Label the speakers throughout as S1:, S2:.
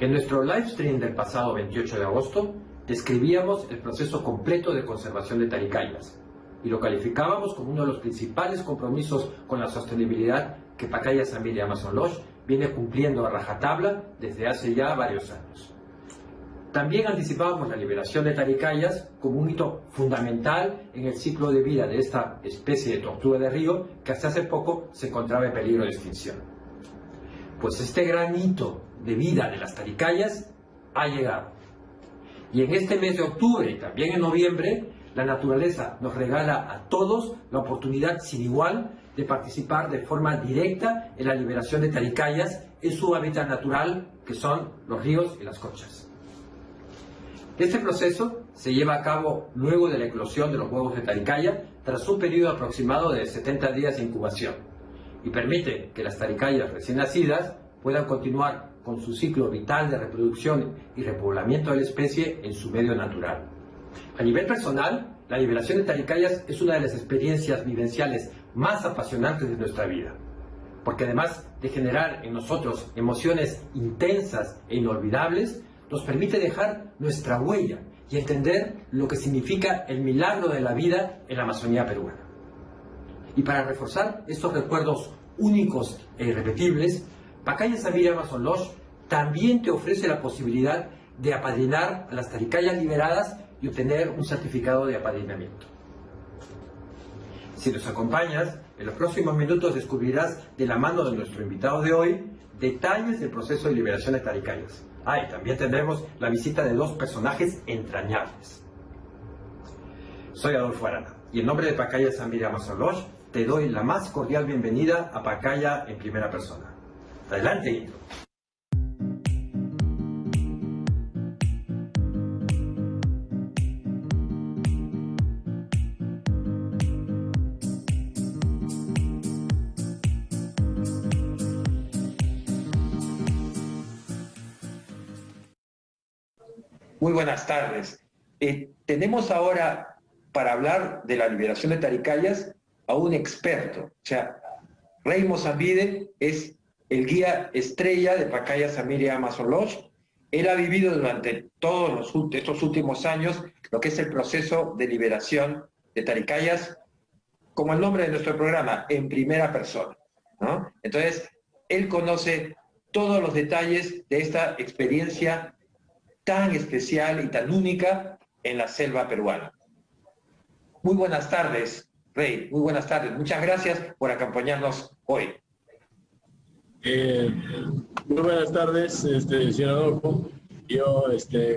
S1: En nuestro live stream del pasado 28 de agosto, describíamos el proceso completo de conservación de Taricayas y lo calificábamos como uno de los principales compromisos con la sostenibilidad que Pacaya Sambil y Amazon Lodge viene cumpliendo a rajatabla desde hace ya varios años. También anticipábamos la liberación de Taricayas como un hito fundamental en el ciclo de vida de esta especie de tortuga de río que hasta hace poco se encontraba en peligro de extinción. Pues este gran hito de vida de las Taricayas ha llegado. Y en este mes de octubre y también en noviembre, la naturaleza nos regala a todos la oportunidad sin igual de participar de forma directa en la liberación de Taricayas en su hábitat natural, que son los ríos y las conchas. Este proceso se lleva a cabo luego de la eclosión de los huevos de Taricaya, tras un periodo aproximado de 70 días de incubación, y permite que las Taricayas recién nacidas puedan continuar con su ciclo vital de reproducción y repoblamiento de la especie en su medio natural. A nivel personal, la liberación de Taricayas es una de las experiencias vivenciales más apasionantes de nuestra vida, porque además de generar en nosotros emociones intensas e inolvidables, nos permite dejar nuestra huella y entender lo que significa el milagro de la vida en la Amazonía peruana. Y para reforzar estos recuerdos únicos e irrepetibles, Pacaya Sambil y Amazon Lodge también te ofrece la posibilidad de apadrinar a las Taricayas liberadas y obtener un certificado de apadrinamiento. Si nos acompañas, en los próximos minutos descubrirás de la mano de nuestro invitado de hoy detalles del proceso de liberación de Taricayas. Y también tendremos la visita de dos personajes entrañables. Soy Adolfo Arana y en nombre de Pacaya Sambil y Amazon Lodge te doy la más cordial bienvenida a Pacaya en primera persona. Adelante, intro. Muy buenas tardes. Tenemos ahora, para hablar de la liberación de Taricayas, a un experto. O sea, Rey Mozambide es el guía estrella de Pacaya Sambil y Amazon Lodge. Él ha vivido durante todos estos últimos años lo que es el proceso de liberación de Taricayas, como el nombre de nuestro programa, en primera persona, ¿no? Entonces, él conoce todos los detalles de esta experiencia tan especial y tan única en la selva peruana. Muy buenas tardes, Rey, muy buenas tardes. Muchas gracias por acompañarnos hoy.
S2: Muy buenas tardes, señor Adolfo. Yo,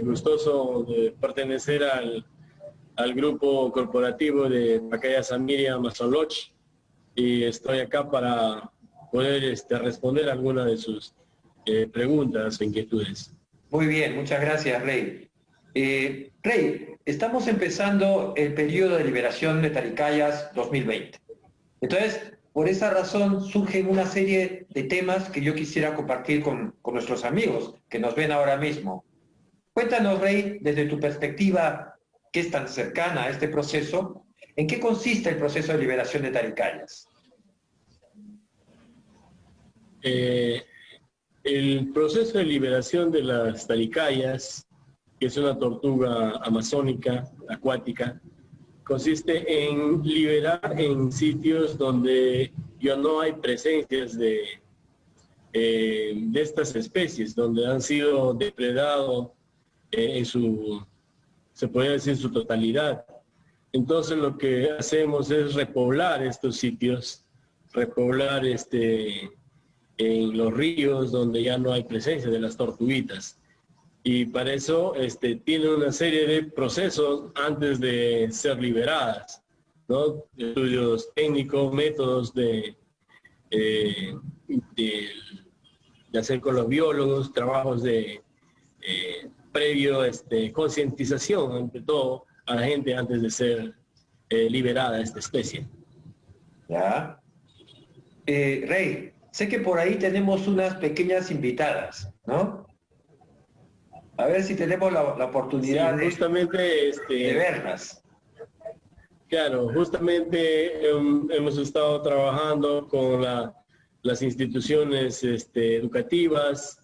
S2: gustoso de pertenecer al grupo corporativo de Pacaya Sambil y Amazon Lodge, y estoy acá para poder responder algunas de sus preguntas o inquietudes.
S1: Muy bien, muchas gracias, Rey. Rey, estamos empezando el periodo de liberación de Taricayas 2020. Entonces, por esa razón surgen una serie de temas que yo quisiera compartir con nuestros amigos que nos ven ahora mismo. Cuéntanos, Rey, desde tu perspectiva, que es tan cercana a este proceso, ¿en qué consiste el proceso de liberación de Taricayas?
S2: El proceso de liberación de las Taricayas, que es una tortuga amazónica, acuática, consiste en liberar en sitios donde ya no hay presencias de estas especies, donde han sido depredados se podría decir, su totalidad. Entonces lo que hacemos es repoblar estos sitios, repoblar en los ríos donde ya no hay presencia de las tortuguitas. Y para eso tiene una serie de procesos antes de ser liberadas, ¿no? Estudios técnicos, métodos de hacer con los biólogos, trabajos de previo concientización, ante todo, a la gente antes de ser liberada esta especie.
S1: Ya. Rey, sé que por ahí tenemos unas pequeñas invitadas, ¿no? A ver si tenemos la oportunidad
S2: sí, justamente,
S1: de verlas.
S2: Claro, justamente hemos estado trabajando con las instituciones educativas,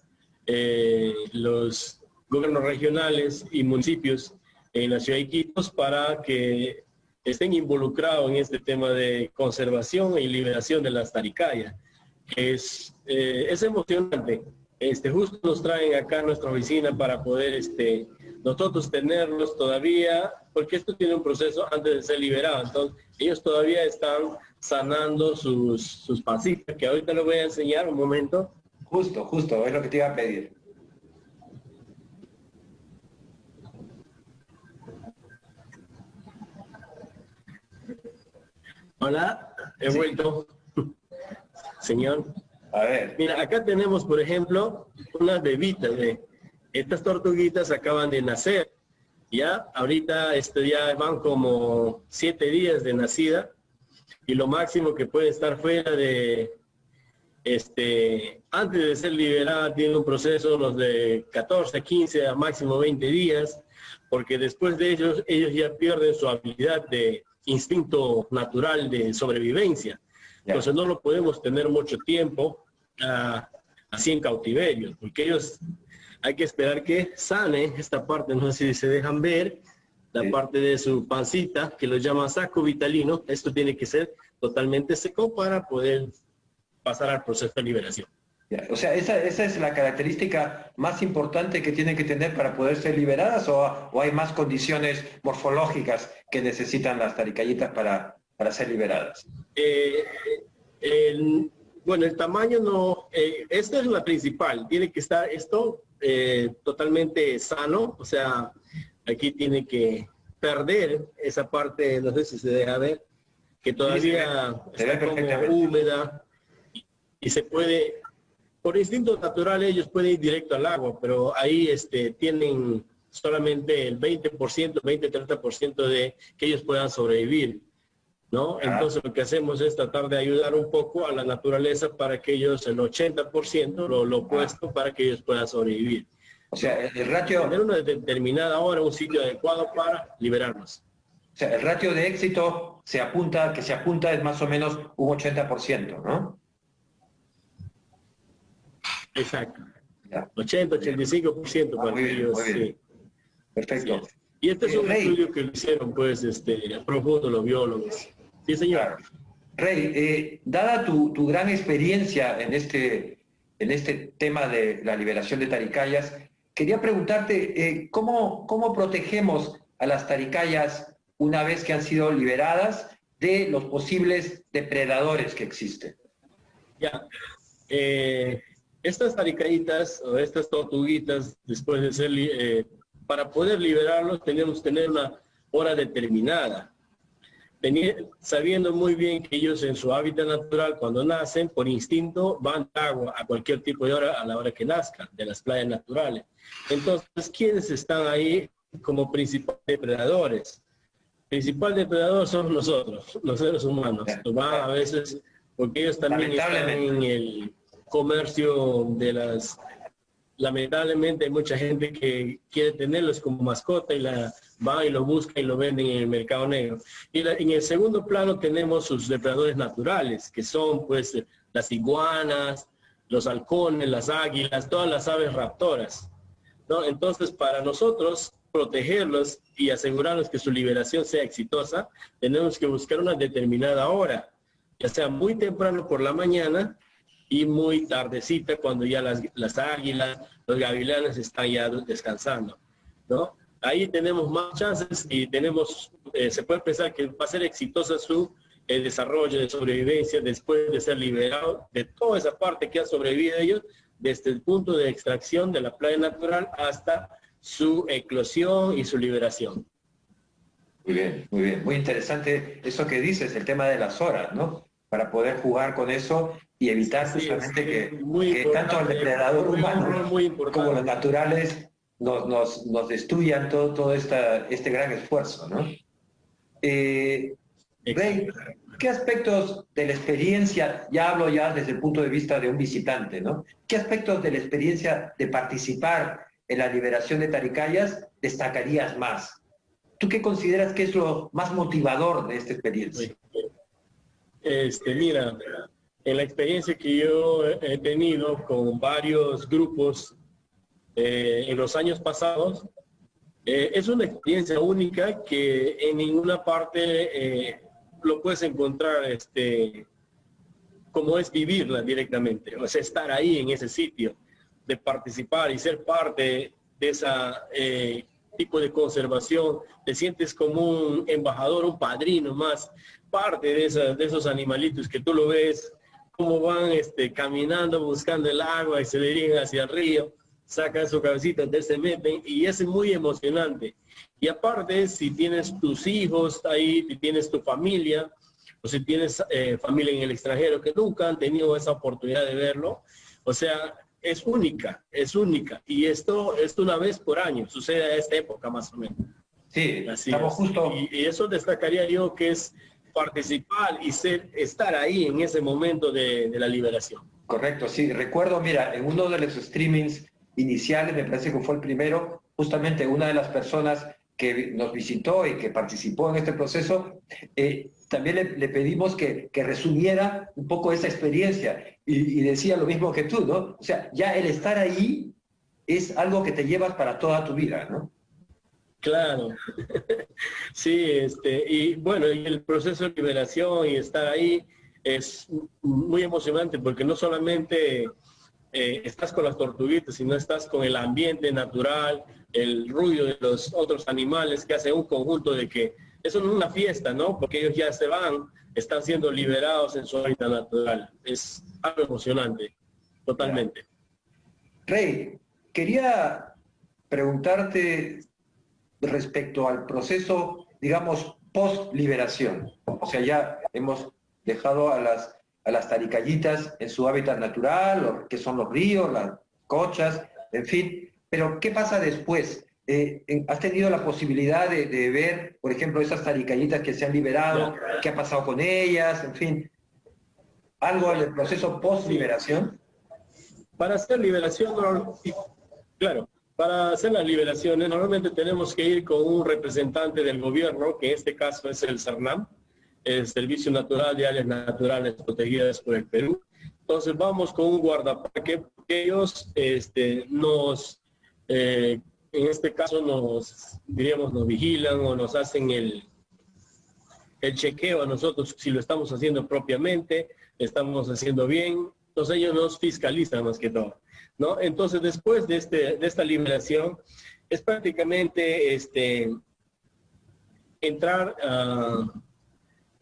S2: los gobiernos regionales y municipios en la ciudad de Iquitos para que estén involucrados en este tema de conservación y liberación de las taricayas. Es emocionante. Justo nos traen acá a nuestra oficina para poder nosotros tenerlos todavía, porque esto tiene un proceso antes de ser liberado. Entonces, ellos todavía están sanando sus pasitas, que ahorita les voy a enseñar un momento.
S1: Justo, es lo que te iba a pedir.
S2: Hola, he vuelto. Señor.
S1: A ver.
S2: Mira, acá tenemos, por ejemplo, unas bebitas. Estas tortuguitas acaban de nacer. Ya, ahorita ya van como 7 días de nacida. Y lo máximo que puede estar fuera de, antes de ser liberada, tiene un proceso los de 14, 15, a máximo 20 días. Porque después de ellos ya pierden su habilidad de instinto natural de sobrevivencia. Entonces no lo podemos tener mucho tiempo así en cautiverio, porque ellos hay que esperar que sane esta parte, no sé si se dejan ver, la parte de su pancita, que lo llaman saco vitalino. Esto tiene que ser totalmente seco para poder pasar al proceso de liberación.
S1: O sea, ¿esa es la característica más importante que tienen que tener para poder ser liberadas o hay más condiciones morfológicas que necesitan las taricayitas para ser liberadas?
S2: Bueno, el tamaño no, esta es la principal, tiene que estar esto totalmente sano, o sea, aquí tiene que perder esa parte, no sé si se deja ver, que todavía está como húmeda y se puede, por instinto natural ellos pueden ir directo al agua, pero ahí tienen solamente el 20%, 20-30% de que ellos puedan sobrevivir, ¿no? Entonces lo que hacemos es tratar de ayudar un poco a la naturaleza para que ellos, el 80%, lo opuesto, para que ellos puedan sobrevivir.
S1: O sea, el ratio...
S2: Tener una determinada hora, un sitio adecuado para liberarnos.
S1: O sea, el ratio de éxito que se apunta es más o menos un 80%, ¿no?
S2: Exacto. 80-85% para ellos.
S1: Muy bien.
S2: Sí.
S1: Perfecto.
S2: Sí. Y este es un estudio que lo hicieron, pues, profundo los biólogos. Sí, señor.
S1: Claro. Rey, dada tu gran experiencia en este tema de la liberación de taricayas, quería preguntarte, ¿cómo protegemos a las taricayas una vez que han sido liberadas de los posibles depredadores que existen?
S2: Ya. Estas taricayitas o estas tortuguitas, después de ser, para poder liberarlos, tenemos que tener una hora determinada. Sabiendo muy bien que ellos en su hábitat natural, cuando nacen, por instinto, van al agua a cualquier tipo de hora, a la hora que nazcan, de las playas naturales. Entonces, ¿quiénes están ahí como principales depredadores? Principal depredador somos nosotros, los seres humanos. Van a veces, porque ellos también están en el comercio de las... Lamentablemente hay mucha gente que quiere tenerlos como mascota y va y lo busca y lo venden en el mercado negro. Y en el segundo plano tenemos sus depredadores naturales, que son pues las iguanas, los halcones, las águilas, todas las aves raptoras, ¿no? Entonces, para nosotros protegerlos y asegurarnos que su liberación sea exitosa, tenemos que buscar una determinada hora, ya sea muy temprano por la mañana y muy tardecita cuando ya las águilas, los gavilanes están ya descansando, ¿no? Ahí tenemos más chances y se puede pensar que va a ser exitosa su desarrollo de sobrevivencia después de ser liberado de toda esa parte que ha sobrevivido ellos, desde el punto de extracción de la playa natural hasta su eclosión y su liberación.
S1: Muy bien, muy bien. Muy interesante eso que dices, el tema de las horas, ¿no? Para poder jugar con eso y evitar justamente que tanto el depredador humano como los naturales nos destruyan todo este gran esfuerzo, ¿no? Rey, ¿qué aspectos de la experiencia, ya hablo ya desde el punto de vista de un visitante, ¿no? ¿Qué aspectos de la experiencia de participar en la liberación de taricayas destacarías más? ¿Tú qué consideras que es lo más motivador de esta experiencia?
S2: Mira, en la experiencia que yo he tenido con varios grupos en los años pasados. Es una experiencia única que en ninguna parte lo puedes encontrar como es vivirla directamente, o sea, estar ahí en ese sitio, de participar y ser parte de esa tipo de conservación. Te sientes como un embajador, un padrino más, parte de esos animalitos que tú lo ves, cómo van caminando, buscando el agua y se dirigen hacia el río, sacan su cabecita, se meten, y es muy emocionante. Y aparte, si tienes tus hijos ahí, si tienes tu familia, o si tienes familia en el extranjero que nunca han tenido esa oportunidad de verlo, o sea, es única, y esto es una vez por año, sucede a esta época más o menos.
S3: Sí,
S2: así
S3: estamos
S2: es.
S3: justo...
S2: Y eso destacaría yo, que es participar y estar ahí en ese momento de la liberación.
S3: Correcto, sí. Recuerdo, mira, en uno de los streamings iniciales, me parece que fue el primero, justamente una de las personas que nos visitó y que participó en este proceso, también le pedimos que resumiera un poco esa experiencia y decía lo mismo que tú, ¿no? O sea, ya el estar ahí es algo que te llevas para toda tu vida, ¿no?
S2: Claro, sí, y bueno, y el proceso de liberación y estar ahí es muy emocionante, porque no solamente estás con las tortuguitas, sino estás con el ambiente natural, el ruido de los otros animales, que hace un conjunto de que eso no es una fiesta, ¿no? Porque ellos ya se van, están siendo liberados en su hábitat natural. Es algo emocionante, totalmente.
S3: Rey, quería preguntarte respecto al proceso, digamos, post-liberación. O sea, ya hemos dejado a las taricayitas en su hábitat natural, que son los ríos, las cochas, en fin. Pero, ¿qué pasa después? ¿Has tenido la posibilidad de ver, por ejemplo, esas taricayitas que se han liberado? ¿Qué ha pasado con ellas? En fin, ¿algo del proceso post-liberación?
S2: Para hacer liberación, claro, para hacer las liberaciones normalmente tenemos que ir con un representante del gobierno, que en este caso es el CERNAM, el Servicio Natural de Áreas Naturales Protegidas por el Perú. Entonces vamos con un guardaparque, porque ellos en este caso nos vigilan o nos hacen el chequeo a nosotros si lo estamos haciendo propiamente, estamos haciendo bien. Entonces ellos nos fiscalizan más que todo, ¿no? Entonces después de esta liberación es prácticamente entrar a...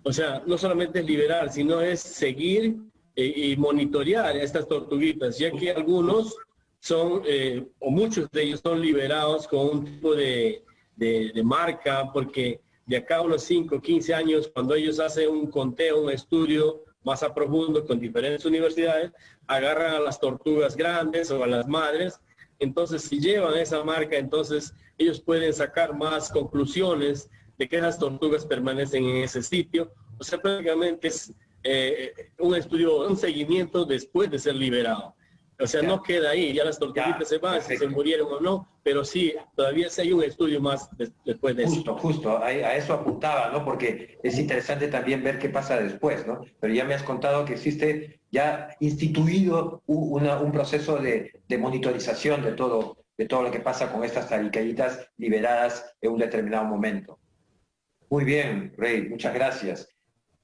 S2: O sea, no solamente es liberar, sino es seguir y monitorear a estas tortuguitas, ya que algunos son, o muchos de ellos son liberados con un tipo de marca, porque de acá a unos 5 o 15 años, cuando ellos hacen un conteo, un estudio más a profundo con diferentes universidades, agarran a las tortugas grandes o a las madres. Entonces, si llevan esa marca, entonces ellos pueden sacar más conclusiones de que esas tortugas permanecen en ese sitio. O sea, prácticamente es un estudio, un seguimiento después de ser liberado. O sea, no queda ahí, ya las tortuguitas se van, si se murieron o no, pero sí, todavía sí hay un estudio más después de eso.
S3: Justo, a eso apuntaba, ¿no? Porque es interesante también ver qué pasa después, ¿no? Pero ya me has contado que existe ya instituido un proceso de monitorización de todo lo que pasa con estas taricayitas liberadas en un determinado momento. Muy bien, Rey, muchas gracias.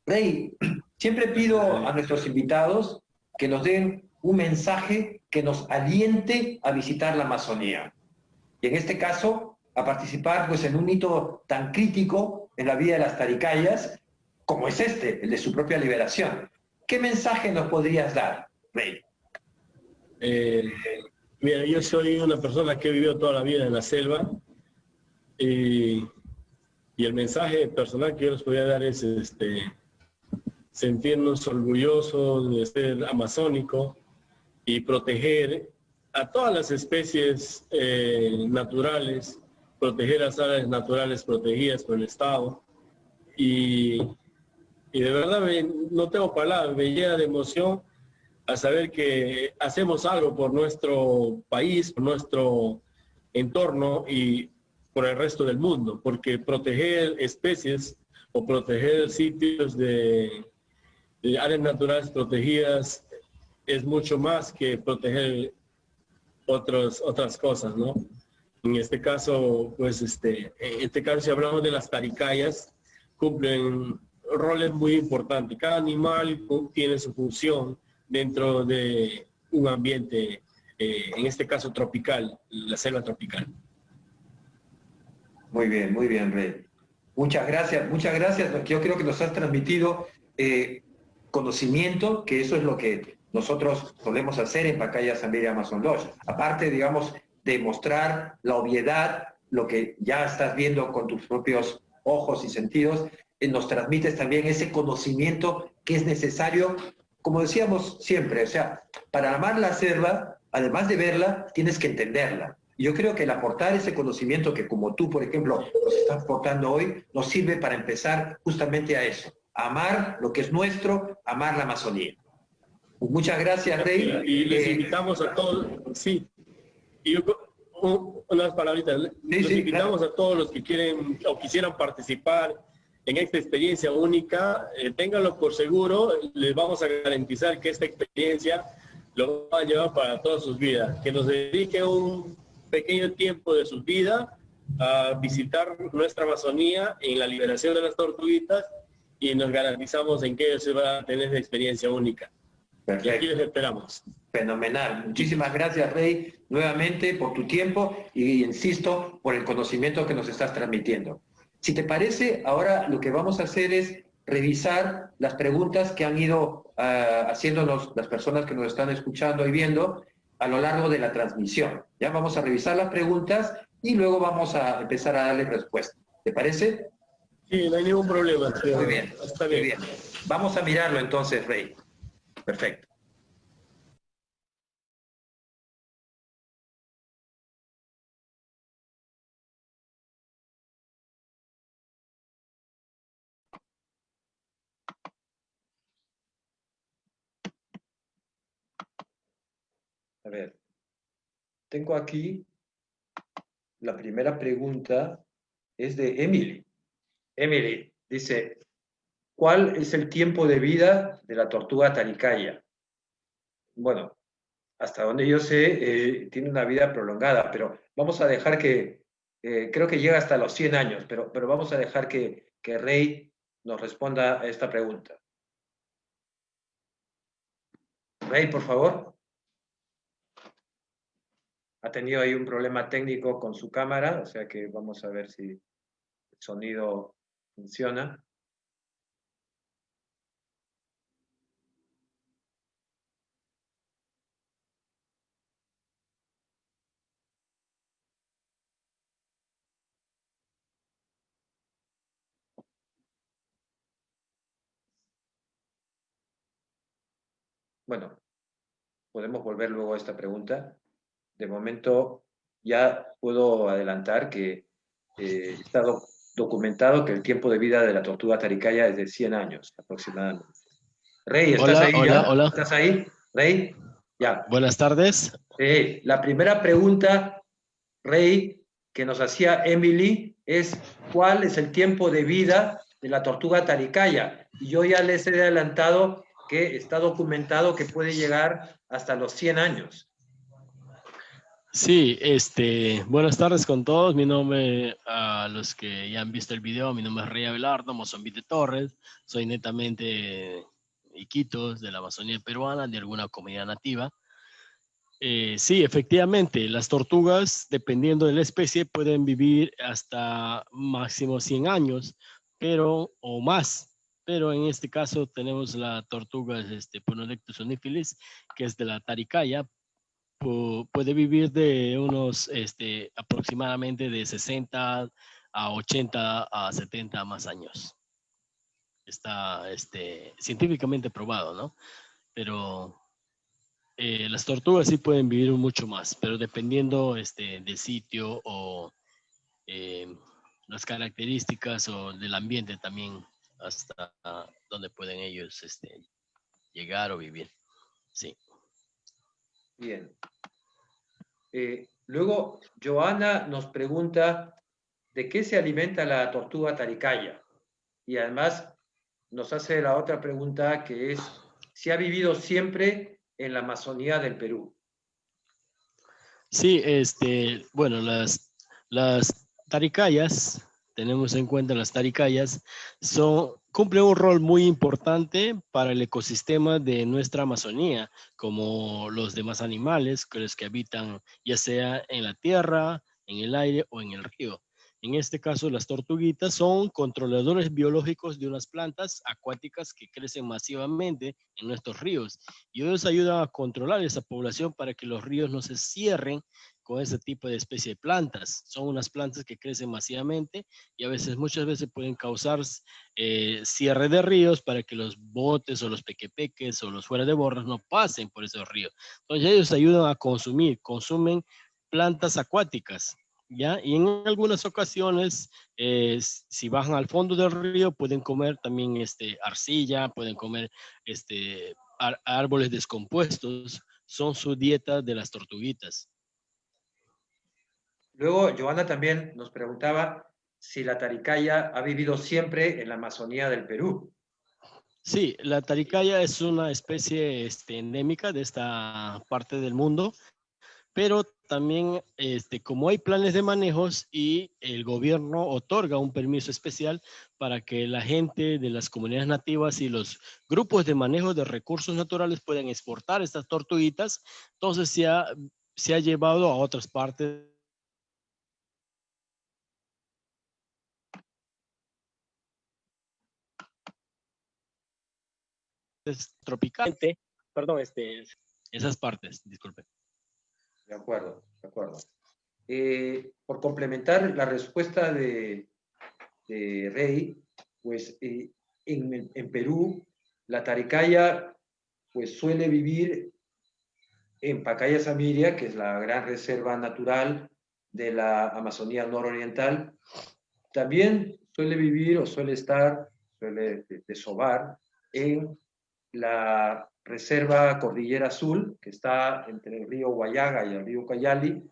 S3: Rey, siempre pido a nuestros invitados que nos den un mensaje que nos aliente a visitar la Amazonía. Y en este caso, a participar pues, en un hito tan crítico en la vida de las taricayas, como es el de su propia liberación. ¿Qué mensaje nos podrías dar, Rey?
S2: Mira, yo soy una persona que he vivido toda la vida en la selva, y el mensaje personal que yo les podría dar es sentirnos orgullosos de ser amazónico y proteger a todas las especies naturales, proteger las áreas naturales protegidas por el Estado. Y de verdad no tengo palabras, me llena de emoción a saber que hacemos algo por nuestro país, por nuestro entorno y por el resto del mundo, porque proteger especies o proteger sitios de áreas naturales protegidas es mucho más que proteger otras cosas, ¿no? En este caso, pues, si hablamos de las taricayas, cumplen roles muy importantes. Cada animal tiene su función dentro de un ambiente, en este caso tropical, la selva tropical.
S3: Muy bien, Rey. Muchas gracias, muchas gracias. Yo creo que nos has transmitido conocimiento, que eso es lo que nosotros solemos hacer en Pacaya Zambezi Amazon Lodge. Aparte, digamos, de mostrar la obviedad, lo que ya estás viendo con tus propios ojos y sentidos, nos transmites también ese conocimiento que es necesario, como decíamos siempre, o sea, para amar la selva, además de verla, tienes que entenderla. Yo creo que el aportar ese conocimiento que como tú, por ejemplo, nos estás aportando hoy, nos sirve para empezar justamente a eso, a amar lo que es nuestro, amar la Amazonía. Muchas gracias, Rey.
S2: Y les invitamos a todos, sí, y unas palabritas, los invitamos a todos los que quieren o quisieran participar en esta experiencia única, ténganlo por seguro, les vamos a garantizar que esta experiencia lo van a llevar para todas sus vidas, que nos dediquen un pequeño tiempo de sus vidas a visitar nuestra Amazonía en la liberación de las tortuguitas y nos garantizamos en que ellos se van a tener esa experiencia única.
S3: Perfecto.
S2: Y aquí les esperamos.
S3: Fenomenal. Muchísimas gracias, Rey, nuevamente por tu tiempo y, insisto, por el conocimiento que nos estás transmitiendo. Si te parece, ahora lo que vamos a hacer es revisar las preguntas que han ido haciéndonos las personas que nos están escuchando y viendo a lo largo de la transmisión. Ya vamos a revisar las preguntas y luego vamos a empezar a darle respuesta. ¿Te parece?
S2: Sí, no hay ningún problema.
S3: Muy bien,
S2: está bien.
S3: Muy bien. Vamos a mirarlo entonces, Rey. Perfecto. A ver, tengo aquí la primera pregunta, es de Emily. Emily dice, ¿cuál es el tiempo de vida de la tortuga taricaya? Bueno, hasta donde yo sé, tiene una vida prolongada, pero vamos a dejar que, creo que llega hasta los 100 años, pero vamos a dejar que Rey nos responda a esta pregunta. Rey, por favor. Ha tenido ahí un problema técnico con su cámara, o sea que vamos a ver si el sonido funciona. Bueno, podemos volver luego a esta pregunta. De momento ya puedo adelantar que está documentado que el tiempo de vida de la tortuga taricaya es de 100 años aproximadamente. Rey, ¿estás ahí ya?
S4: Hola.
S3: ¿Estás ahí? Rey, ya.
S4: Buenas tardes.
S3: La primera pregunta, Rey, que nos hacía Emily es ¿cuál es el tiempo de vida de la tortuga taricaya? Y yo ya les he adelantado que está documentado que puede llegar hasta los 100 años.
S4: Sí, buenas tardes con todos. Mi nombre, a los que ya han visto el video, mi nombre es Rey Abelardo Mozambique Torres. Soy netamente Iquitos, de la Amazonía peruana, de alguna comunidad nativa. Sí, efectivamente, las tortugas, dependiendo de la especie, pueden vivir hasta máximo 100 años, o más. Pero en este caso tenemos la tortuga Ponolectus oniphilis, que es de la taricaya. Puede vivir de unos aproximadamente de 60 a 80 a 70 más años. Está científicamente probado, ¿no? Pero las tortugas sí pueden vivir mucho más, pero dependiendo del sitio o las características o del ambiente también, hasta donde pueden ellos llegar o vivir. Sí.
S3: Bien. Luego, Joana nos pregunta de qué se alimenta la tortuga taricaya. Y además nos hace la otra pregunta que es si ha vivido siempre en la Amazonía del Perú.
S4: Sí, bueno, las taricayas, tenemos en cuenta las taricayas, cumplen un rol muy importante para el ecosistema de nuestra Amazonía, como los demás animales que los que habitan ya sea en la tierra, en el aire o en el río. En este caso, las tortuguitas son controladores biológicos de unas plantas acuáticas que crecen masivamente en nuestros ríos y ellos ayudan a controlar esa población para que los ríos no se cierren con ese tipo de especie de plantas. Son unas plantas que crecen masivamente y a veces, muchas veces pueden causar cierre de ríos para que los botes o los pequepeques o los fuera de borras no pasen por esos ríos. Entonces ellos ayudan a consumen plantas acuáticas. ¿Ya? Y en algunas ocasiones, si bajan al fondo del río, pueden comer también arcilla, pueden comer árboles descompuestos, son su dieta de las tortuguitas.
S3: Luego, Joana también nos preguntaba si la taricaya ha vivido siempre en la Amazonía del Perú.
S4: Sí, la taricaya es una especie endémica de esta parte del mundo, pero también como hay planes de manejos y el gobierno otorga un permiso especial para que la gente de las comunidades nativas y los grupos de manejo de recursos naturales puedan exportar estas tortuguitas, entonces se ha llevado a otras partes tropicales, perdón, esas partes, disculpe.
S3: De acuerdo, de acuerdo. Por complementar la respuesta de Rey, pues en Perú la taricaya pues suele vivir en Pacaya Samiria, que es la gran reserva natural de la Amazonía nororiental. También suele vivir o suele desovar en la Reserva Cordillera Azul, que está entre el río Guayaga y el río Cayali.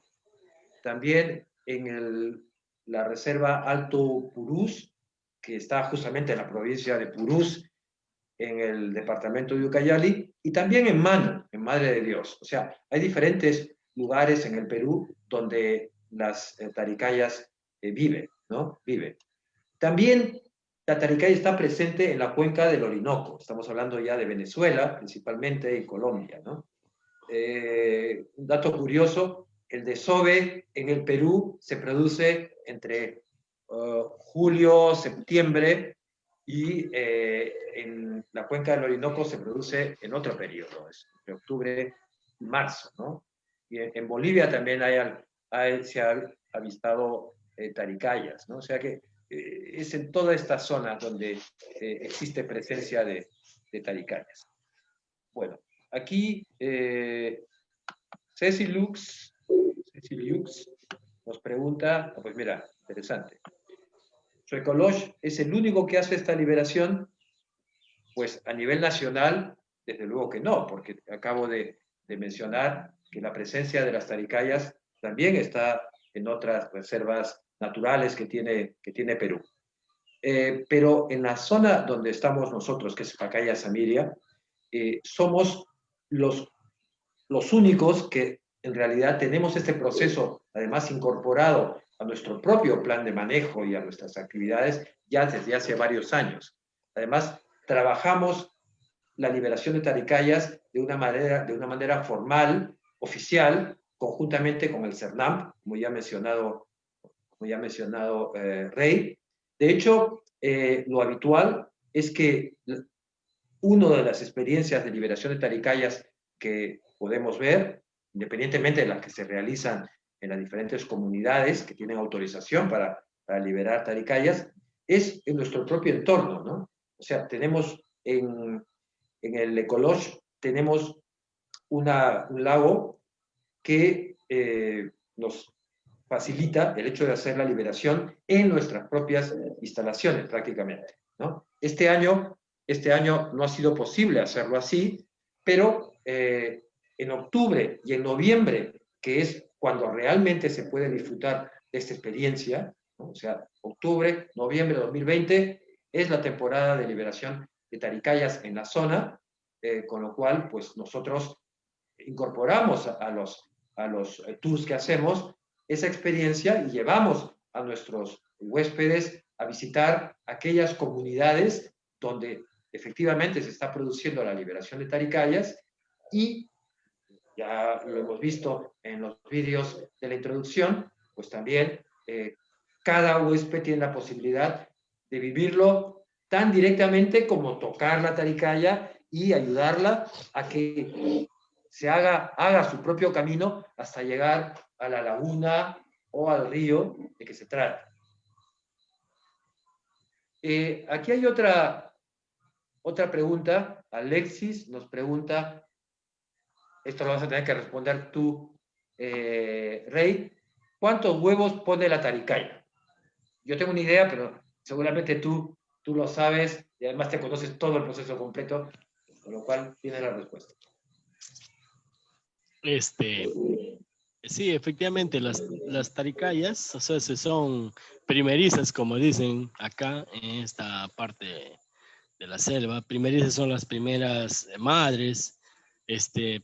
S3: También en la Reserva Alto Purús, que está justamente en la provincia de Purús, en el departamento de Ucayali, y también en Mano, en Madre de Dios. O sea, hay diferentes lugares en el Perú donde las taricayas viven, ¿no? Viven. También la taricaya está presente en la cuenca del Orinoco. Estamos hablando ya de Venezuela, principalmente, y Colombia, ¿no? Un dato curioso, el desove en el Perú se produce entre julio, septiembre, y en la cuenca del Orinoco se produce en otro periodo, de octubre y marzo, ¿no? Y en Bolivia también se ha avistado taricayas, ¿no? O sea que es en toda esta zona donde existe presencia de taricayas. Bueno, aquí Ceci Lux nos pregunta, pues mira, interesante. Suecolosh es el único que hace esta liberación, pues a nivel nacional, desde luego que no, porque acabo de mencionar que la presencia de las taricayas también está en otras reservas naturales que tiene Perú. Pero en la zona donde estamos nosotros, que es Pacaya Samiria, somos los únicos que en realidad tenemos este proceso, además incorporado a nuestro propio plan de manejo y a nuestras actividades ya desde hace varios años. Además, trabajamos la liberación de taricayas de una manera formal, oficial, conjuntamente con el CERNAM, como ya ha mencionado Rey. De hecho, lo habitual es que una de las experiencias de liberación de taricayas que podemos ver, independientemente de las que se realizan en las diferentes comunidades que tienen autorización para liberar taricayas, es en nuestro propio entorno, ¿no? O sea, tenemos en el Ecolosh, tenemos un lago que nos facilita el hecho de hacer la liberación en nuestras propias instalaciones prácticamente, ¿no? Este año no ha sido posible hacerlo así, pero en octubre y en noviembre, que es cuando realmente se puede disfrutar de esta experiencia, ¿no? O sea, octubre, noviembre de 2020 es la temporada de liberación de taricayas en la zona, con lo cual pues nosotros incorporamos a los a los tours que hacemos esa experiencia y llevamos a nuestros huéspedes a visitar aquellas comunidades donde efectivamente se está produciendo la liberación de taricayas, y ya lo hemos visto en los vídeos de la introducción, pues también cada huésped tiene la posibilidad de vivirlo tan directamente como tocar la taricaya y ayudarla a que se haga su propio camino hasta llegar a la laguna o al río de que se trata. Aquí hay otra pregunta. Alexis nos pregunta, esto lo vas a tener que responder tú, Rey, ¿cuántos huevos pone la taricaya? Yo tengo una idea, pero seguramente tú lo sabes y además te conoces todo el proceso completo, con lo cual tienes la respuesta.
S4: Sí, efectivamente, las taricayas, o sea, son primerizas, como dicen acá en esta parte de la selva. Primerizas son las primeras madres.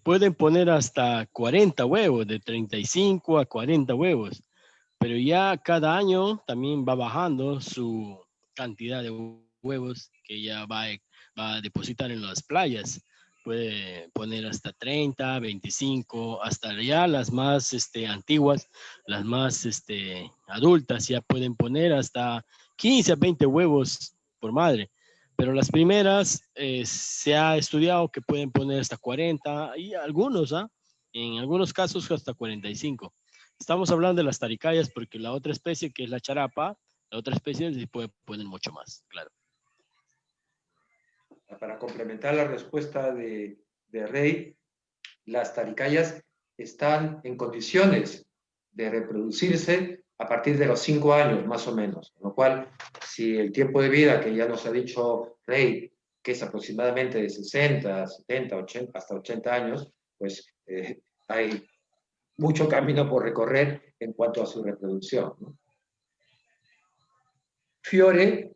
S4: Pueden poner hasta 40 huevos, de 35 a 40 huevos, pero ya cada año también va bajando su cantidad de huevos que ya va a depositar en las playas. Puede poner hasta 30, 25, hasta ya las más antiguas, las más adultas, ya pueden poner hasta 15 a 20 huevos por madre. Pero las primeras se ha estudiado que pueden poner hasta 40 y algunos, en algunos casos hasta 45. Estamos hablando de las taricayas porque la otra especie, que es la charapa, la otra especie sí puede poner mucho más, claro.
S3: Para complementar la respuesta de Rey, las taricayas están en condiciones de reproducirse a partir de los 5 años, más o menos. Con lo cual, si el tiempo de vida, que ya nos ha dicho Rey, que es aproximadamente de 60, 70, 80, hasta 80 años, pues hay mucho camino por recorrer en cuanto a su reproducción, ¿no? Fiore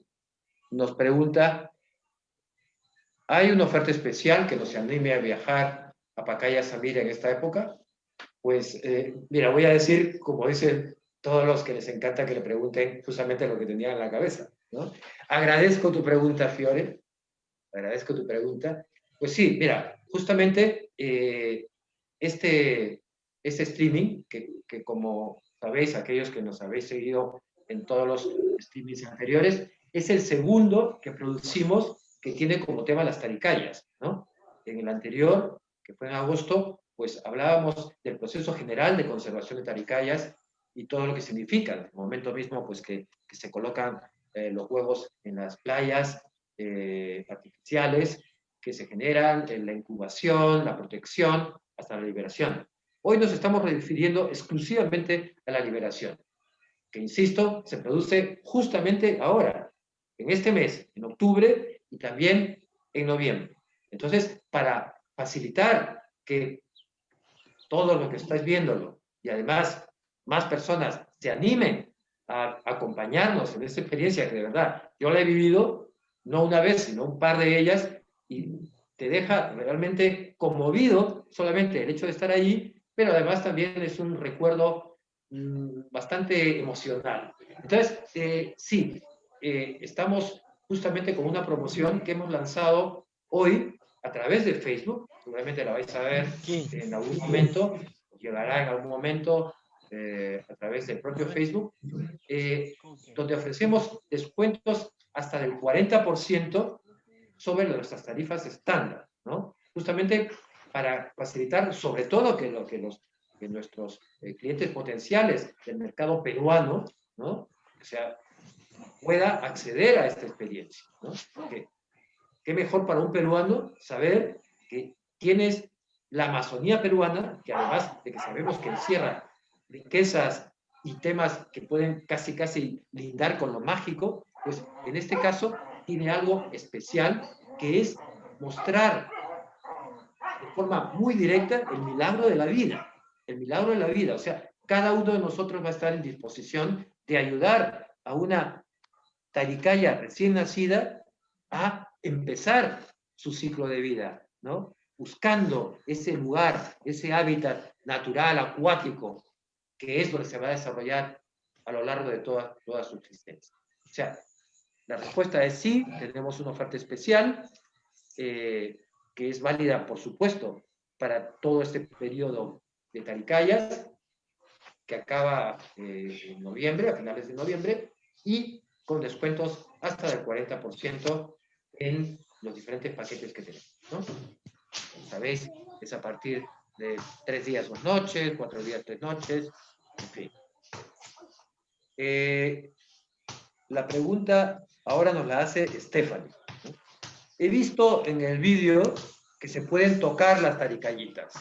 S3: nos pregunta, ¿hay una oferta especial que nos anime a viajar a Pacaya Samiria en esta época? Pues, mira, voy a decir, como dicen todos los que les encanta que le pregunten justamente lo que tenían en la cabeza, ¿no? Agradezco tu pregunta, Fiore. Agradezco tu pregunta. Pues sí, mira, justamente este streaming, que como sabéis, aquellos que nos habéis seguido en todos los streamings anteriores, es el segundo que producimos que tiene como tema las taricayas, ¿no? En el anterior, que fue en agosto, pues hablábamos del proceso general de conservación de taricayas y todo lo que significa. En el momento mismo, pues que se colocan los huevos en las playas artificiales, que se generan en la incubación, la protección, hasta la liberación. Hoy nos estamos refiriendo exclusivamente a la liberación, que insisto, se produce justamente ahora, en este mes, en octubre y también en noviembre. Entonces, para facilitar que todo lo que estáis viéndolo y además más personas se animen a acompañarnos en esta experiencia que de verdad yo la he vivido, no una vez, sino un par de ellas, y te deja realmente conmovido solamente el hecho de estar allí, pero además también es un recuerdo bastante emocional. Entonces, sí, estamos justamente con una promoción que hemos lanzado hoy a través de Facebook, seguramente la vais a ver en algún momento, llegará en algún momento a través del propio Facebook, donde ofrecemos descuentos hasta del 40% sobre nuestras tarifas estándar, ¿no? Justamente para facilitar, sobre todo que nuestros clientes potenciales del mercado peruano, ¿no? O sea, pueda acceder a esta experiencia, ¿no? Porque qué mejor para un peruano saber que tienes la Amazonía peruana, que además de que sabemos que encierra riquezas y temas que pueden casi lindar con lo mágico, pues en este caso tiene algo especial, que es mostrar de forma muy directa el milagro de la vida, el milagro de la vida. O sea, cada uno de nosotros va a estar en disposición de ayudar a una taricaya recién nacida a empezar su ciclo de vida, ¿no? buscando ese lugar, ese hábitat natural, acuático, que es donde se va a desarrollar a lo largo de toda su existencia. O sea, la respuesta es sí, tenemos una oferta especial, que es válida, por supuesto, para todo este periodo de Taricayas, que acaba en noviembre, a finales de noviembre, y con descuentos hasta del 40% en los diferentes paquetes que tenemos, ¿no? Como sabéis, es a partir de 3 días, 2 noches, 4 días, 3 noches, en fin. La pregunta ahora nos la hace Stephanie, ¿no? He visto en el vídeo que se pueden tocar las taricayitas.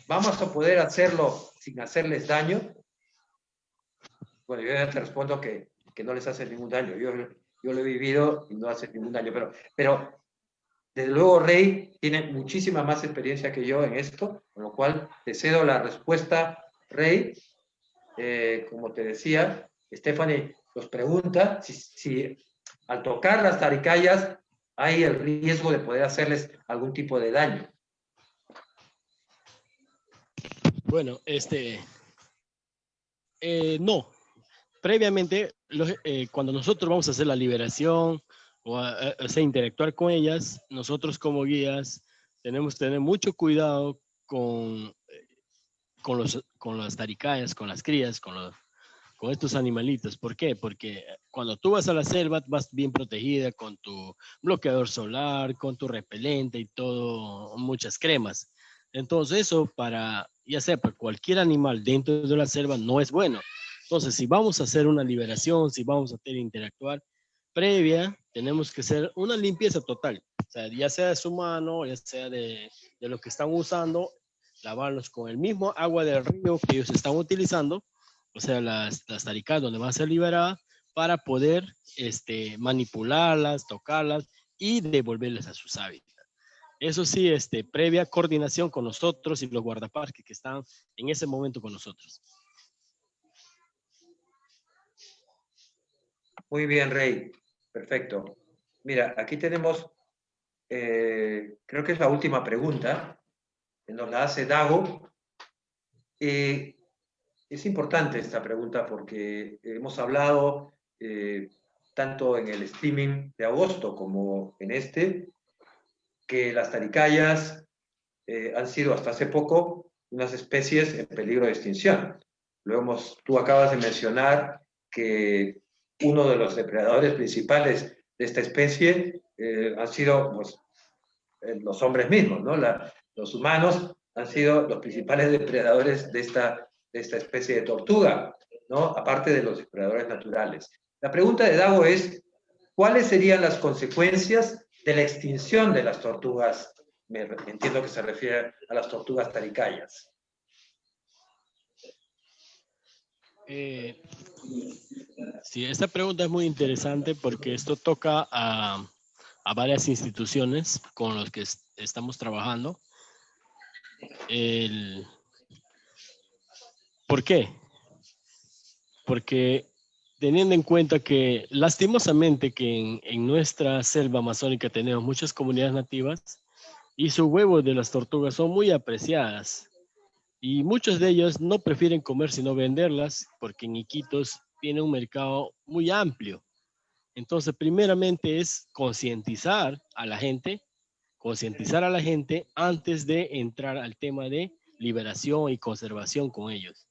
S3: ¿Vamos a poder hacerlo sin hacerles daño? Bueno, yo ya te respondo que no les hace ningún daño. Yo lo he vivido y no hace ningún daño. Pero desde luego, Rey tiene muchísima más experiencia que yo en esto, con lo cual te cedo la respuesta, Rey. Como te decía, Stephanie nos pregunta si al tocar las taricayas hay el riesgo de poder hacerles algún tipo de daño.
S4: Bueno, no. Previamente, cuando nosotros vamos a hacer la liberación o interactuar con ellas, nosotros como guías tenemos que tener mucho cuidado con las taricayas, con las crías, con estos animalitos. ¿Por qué? Porque cuando tú vas a la selva vas bien protegida con tu bloqueador solar, con tu repelente y todo, muchas cremas. Entonces eso ya sea para cualquier animal dentro de la selva no es bueno. Entonces si vamos a hacer una liberación, si vamos a interactuar previa, tenemos que hacer una limpieza total. O sea, ya sea de su mano, ya sea de lo que están usando, lavarlos con el mismo agua del río que ellos están utilizando, o sea, las taricas donde van a ser liberadas, para poder manipularlas, tocarlas y devolverles a sus hábitats. Eso sí, previa coordinación con nosotros y los guardaparques que están en ese momento con nosotros.
S3: Muy bien, Rey. Perfecto. Mira, aquí tenemos, creo que es la última pregunta, que nos la hace Dago. Es importante esta pregunta porque hemos hablado tanto en el streaming de agosto como en que las taricayas han sido hasta hace poco unas especies en peligro de extinción. Tú acabas de mencionar que uno de los depredadores principales de esta especie han sido pues, los hombres mismos, ¿no? Los humanos han sido los principales depredadores de esta especie de tortuga, ¿no? Aparte de los depredadores naturales. La pregunta de Dago es, ¿cuáles serían las consecuencias de la extinción de las tortugas? Entiendo que se refiere a las tortugas taricayas.
S4: Sí, esta pregunta es muy interesante porque esto toca a varias instituciones con las que estamos trabajando. ¿Por qué? Porque teniendo en cuenta que lastimosamente que en nuestra selva amazónica tenemos muchas comunidades nativas y sus huevos de las tortugas son muy apreciadas y muchos de ellos no prefieren comer sino venderlas porque en Iquitos tiene un mercado muy amplio. Entonces, primeramente es concientizar a la gente antes de entrar al tema de liberación y conservación con ellos.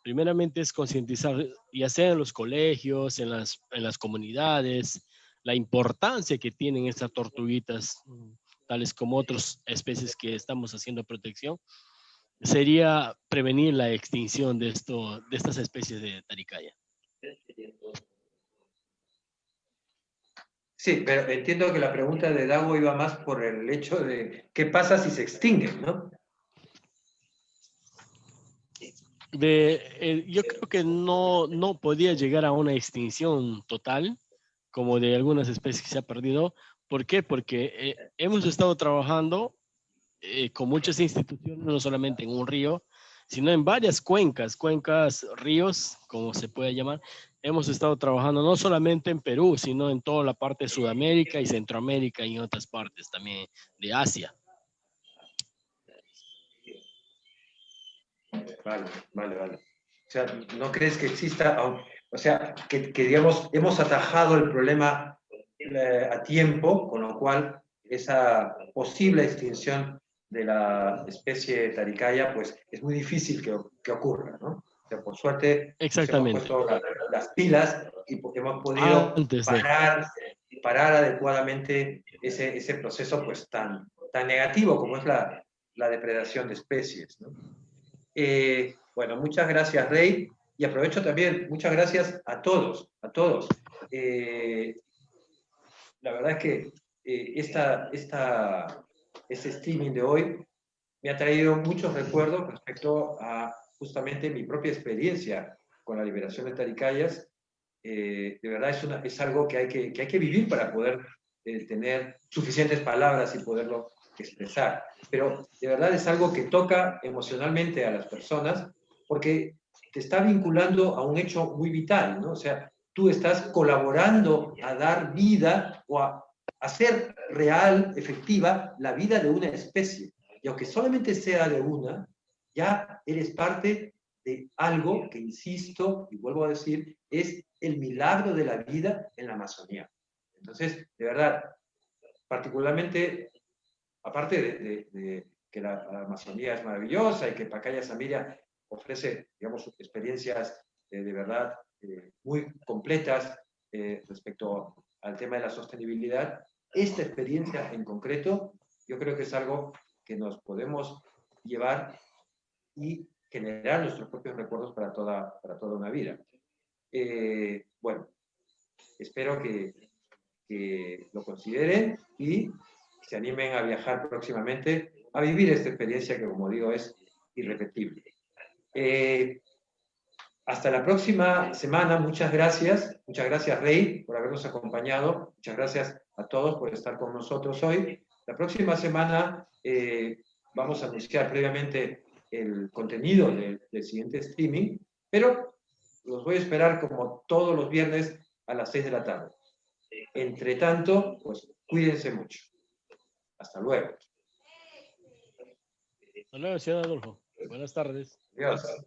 S4: Primeramente es concientizar, ya sea en los colegios, en las comunidades, la importancia que tienen estas tortuguitas, tales como otras especies que estamos haciendo protección, sería prevenir la extinción de estas especies de taricaya.
S3: Sí, pero entiendo que la pregunta de Dago iba más por el hecho de qué pasa si se extinguen, ¿no?
S4: Yo creo que no podía llegar a una extinción total, como de algunas especies que se ha perdido. ¿Por qué? Porque hemos estado trabajando con muchas instituciones, no solamente en un río, sino en varias cuencas, ríos, como se puede llamar. Hemos estado trabajando no solamente en Perú, sino en toda la parte de Sudamérica y Centroamérica y en otras partes también de Asia.
S3: Vale, vale, vale. O sea, ¿no crees que exista, o sea, que digamos, hemos atajado el problema a tiempo, con lo cual esa posible extinción de la especie taricaya, pues es muy difícil que ocurra, ¿no? O sea, por suerte nos hemos
S4: Exactamente.
S3: puesto las pilas y hemos podido
S4: Antes de.
S3: parar adecuadamente ese proceso pues tan negativo como es la depredación de especies, ¿no? Bueno, muchas gracias, Rey. Y aprovecho también, muchas gracias a todos, a todos. La verdad es que este streaming de hoy me ha traído muchos recuerdos respecto a justamente mi propia experiencia con la liberación de Taricayas. De verdad es algo que hay que vivir para poder tener suficientes palabras y poderlo expresar. Pero de verdad es algo que toca emocionalmente a las personas porque te está vinculando a un hecho muy vital, ¿no? O sea, tú estás colaborando a dar vida o a hacer real, efectiva, la vida de una especie. Y aunque solamente sea de una, ya eres parte de algo que, insisto, y vuelvo a decir, es el milagro de la vida en la Amazonía. Entonces, de verdad, particularmente, aparte de que la Amazonía es maravillosa y que Pacaya Samiria ofrece, digamos, experiencias de verdad muy completas respecto al tema de la sostenibilidad, esta experiencia en concreto, yo creo que es algo que nos podemos llevar y generar nuestros propios recuerdos para toda una vida. Bueno, espero que lo consideren y se animen a viajar próximamente a vivir esta experiencia que, como digo, es irrepetible. Hasta la próxima semana. Muchas gracias Rey por habernos acompañado, muchas gracias a todos por estar con nosotros hoy. La próxima semana vamos a anunciar previamente el contenido del siguiente streaming, pero los voy a esperar como todos los viernes a las 6 de la tarde. Entre tanto, pues cuídense mucho. Hasta luego.
S4: Hasta luego, señor Adolfo. Buenas tardes.
S3: Adiós.